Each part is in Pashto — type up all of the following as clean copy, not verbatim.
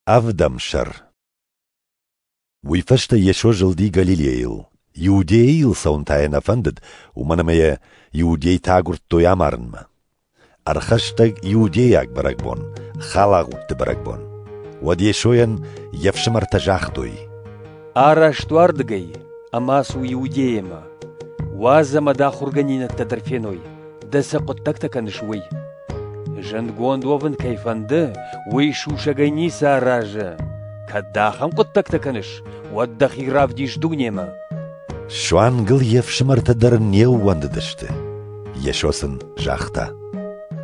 Avdamshar. Вифашта ешо жылди Галилейл. Иудейл саунтайна фандад, уманамая иудей тагурт тоямарнма. Архаштаг иудеяк барагбон, халагутты барагбон. Вад ешоян явшамартажахтой. Араштуардгай, амасу иудеяма. Вазама да хурганина тадарфеной, да сақоттактаканышвой. Жангуандован кайфанды, уй шушагайни саража. Каддахам коттактаканыш, ваддахи равдиш дугнема. Шуангыл явшамартадар не уандадышты. Ешосын жахта.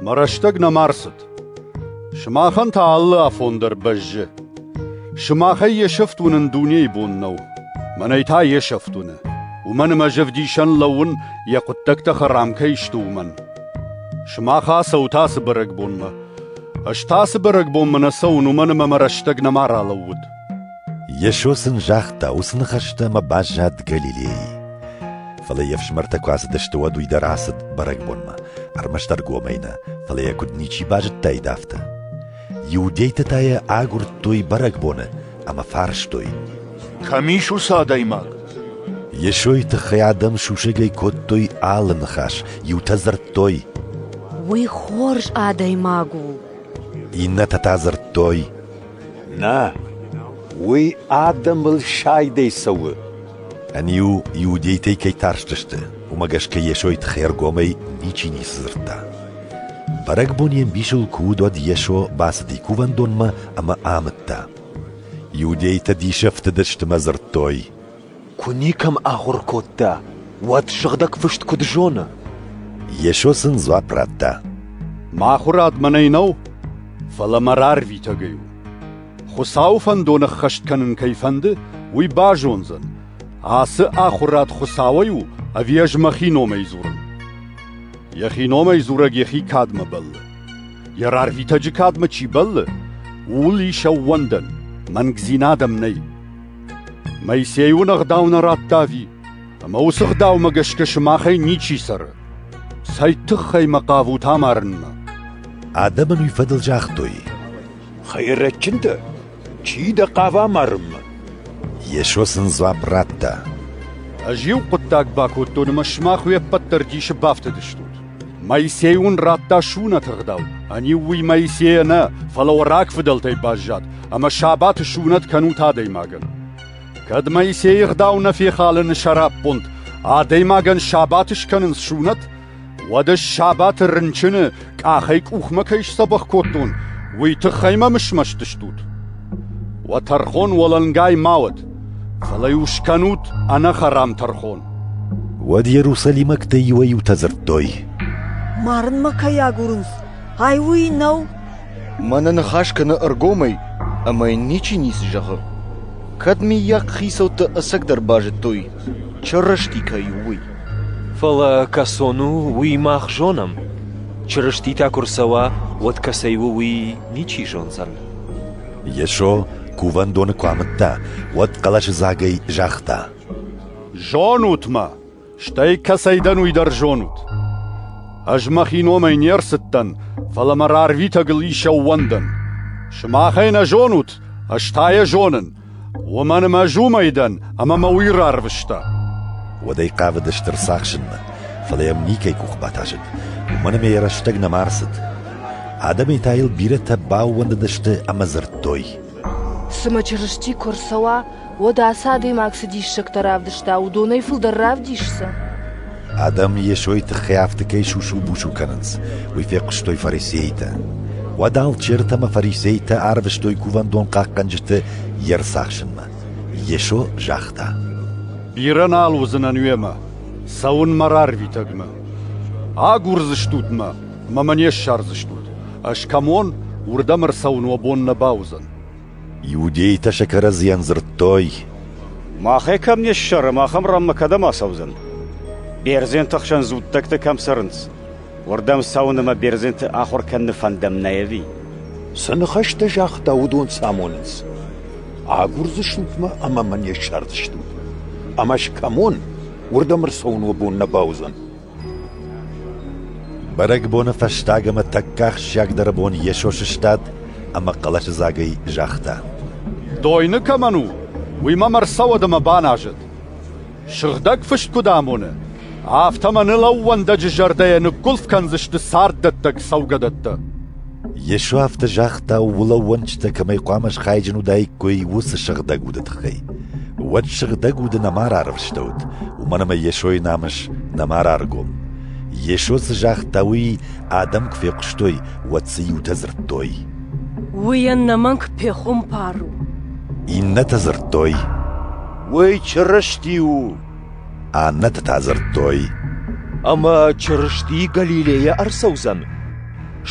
Мараштаг намарсыт. Шмахан таалла афондар бажжы. Шмахай ешафтунын дуней боннау. Манайта ешафтуны. ومن ما جفديشان لون يقتكت خرامكي اشتومن شماخا سوتاس برقبون اشتاس برقبون من سون ومن ما مرشتق نمارا لود يشوسن جاختا وسن خشتا ما باجات غاليلي فلا يفشمرتا كواس دشتوا دوي دراسد برقبون ما ارمشتر قومينا فلا يكود نيشي باجت تاي دافتا يوديتا تايا آغور توي برقبون اما فارش توي خميشو ساداي ماغ يشوي تخيادم شوشيغي كوتوي آلن خاش يوتازرتوي وي خورش آداي ماغو إنا تتازرتوي نا وي آدم الشاي دي سوى أنيو يوديتي كي تارشتشت ومغاش كي يشوي تخير قومي نيچي نيسزرتا برق بونيم بيشل كودود يشو باسدي كوان دونما أما آمتا يوديتا دي شفت دشت مزرتوي كونيكم آخر كوتا وات شغدك فشت كدجونا يشوسن زوا براتا ما خراد منينو فلا مرار فيتاقيو خساو فندون خشت كنن كيفند وي باجونزن آس آخرات خساويو أفياج مخينو ميزورن يخينو ميزورك يخي كادم بل يرار فيتاج كادم چي بل ولي شووندن منك زينادم ني ميسيون اغداون راتاوي اما وسغداو مغشكش ماخي نيچي سر سايتخي مقاوو تامارنما آدمن يفضل جاختوي خيرت چند چي دا قاوا مرم يشوسن زوا براتا اجيو قطاق باكوتون مشماخو يبتر ديش بافتدشتود ميسيون راتا شونا تغداو انيوي ميسينا فلو راك فدلتي باجات اما شابات شونت كانو تادي ماغن كد ميسي يغداونا في خالن شراب بوند آدي ماغن شاباتش كانن شونت ودش شابات الرنچن كاخيك اوخمكيش سبخ كوتون ويتخيما مش تشتود وترخون ولنغاي ماود فليوش كانوت انا خرام ترخون ود يروساليمك تيوي وتزرتوي مارن مكايا غورنس هايوي نو منن خاش كنا ارغومي اما نيچي نيس جخ كدمي يق خيسوت اسك درباجتوي چرشتي كايوي فلا كاسونو وي ماخجونم چرشتي تا كورسوا ود كاسيو وي نيچي جونزن يشو كوفان دون كوامتا ود قلاش زاغي جاختا جونوت ما شتاي كاسيدن ويدر جونوت اجمخينو مينير ستن فلا مرار فيتا قليشا وندن شماخينا جونوت اشتايا جونن ومن ما جو ميدن اما موير عرفشتا وداي قافدشتر ساخشن فلا يمنيكي كوخ باتاشد ومن ما يرشتقنا مارست آدمي تايل بيرتا باو ونددشت اما زرتوي سما چرشتي كورسوا ودا سادي ماكسديش شكتر عفدشتا ودوني فلدر عفديشسا آدم يشوي تخيافتكي شوشو بوشو كننس ويفيقشتوي فريسيتا ودال چرتا ما فريسيتا عرفشتوي كوفان دون قاقنجت يرساخشن ما يشو جاختا بيرنا الوزنان ويما ساون مرار فيتاقما آغورزشتوت ما منيش شارزشتوت اش كامون وردمر ساون وبون نباوزن يودي تشكر زيان زرتوي ما خيكم نشر ما خمرم مكدما سوزن بيرزين تخشن زود تكتكم سرنس وردم ساون ما بيرزين آخر كن فندم نايفي سنخشت جاختا ودون سامونس آغورزشتوت ما اما منيش شارزشتوت اماش كامون وردمر ساون وبون نباوزن برق بون فشتاق ما تكاخ شاق دربون يشوش اشتاد ئەمە قەڵەش زاگەی ژاختە. دۆینە کەمەن و ویمە مەرسەوە دەمە باناژت شغدەك فشت کودامونە ئافتەمەنە لەو وەندە جژەردەیەنە گولف کەنزشتە ساردەتەك سەوگەدەتە یەشو ئافتە ژاختە و وڵە وەنچتە کەمەی قامەش خایجن و دایک کۆی وسە شغدەك وودت خەی وەت شغدەك وودە نەمارارڤشتەوت و منەمە یەشۆی نامش نەمارارگۆم یەشۆس ژاختەوی ئادەم کفێ قشتۆی وەتسی و تەزرتۆی ویە نەمەنگ پێخۆم پارو ئینەتە زرتۆی وەی چڕشتی و ئانەتە تازرتۆی ئەمە چڕشتی گەلیلەیە ئەرسەوزەن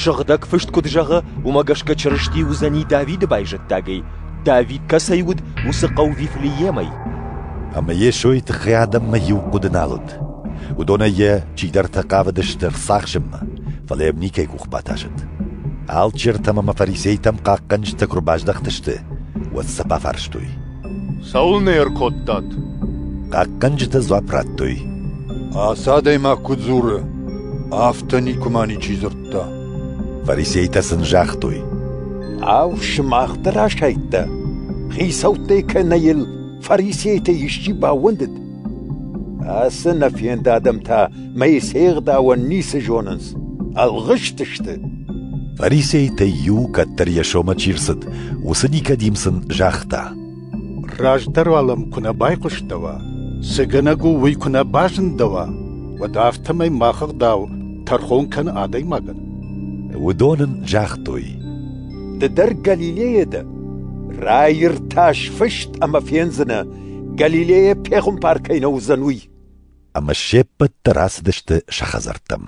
شغدەك فشت کودژەغە ومە گەشکە چڕشتی وزەنی داوی دەبایژت داگەی داوید کەسەی ود وسقە و ڤیفلیەمەی ئەمە یەشۆی تخیادەم مەهی و قود ناڵت و دۆنەیە چی دەرتەقاوە دەشتر ساخشممە فەڵێم نیکەی کوخباتاشت ئاڵ چێرتەمەمە فەریسەی تەم قاقەنج تەکر باش دەختشتە وەت سەپا فارشتۆی سەول نێرکۆتدات قاقەنجتە زوا پراتتۆی ئاسادەی ما کودزورە ئافتەنی کومانی چی زرتە فەریسەی تەسن ژاختۆی ئاو شماختە راشایتە خیسەوتەی کە نەیل فەریسەیتە یشتی باوەندت ئاسە نەفێندادەم تا مەی سێغداوە نیسە ژۆننس ئەڵغشتشتە فەریسەی تەیو کە تەریەشۆمە چیرسد وسنی کە دیمسن ژاختە ڕاژدەرواڵم کونە بای قشتەوە سگەنەگ و وی کونە باشندەوە و دافتەمەی ماخەغدا و تەرخۆن کەن ئادەی مەگەن و دۆنن ژاختۆی دەدەر گەلیلەیەدە ڕایر تاش فشت ئەمە فێنزنە گەلیلەیە پێخم پارکەینە و زەنووی ئەمە شێپت تەراس دەشتە شەخەزەرتەم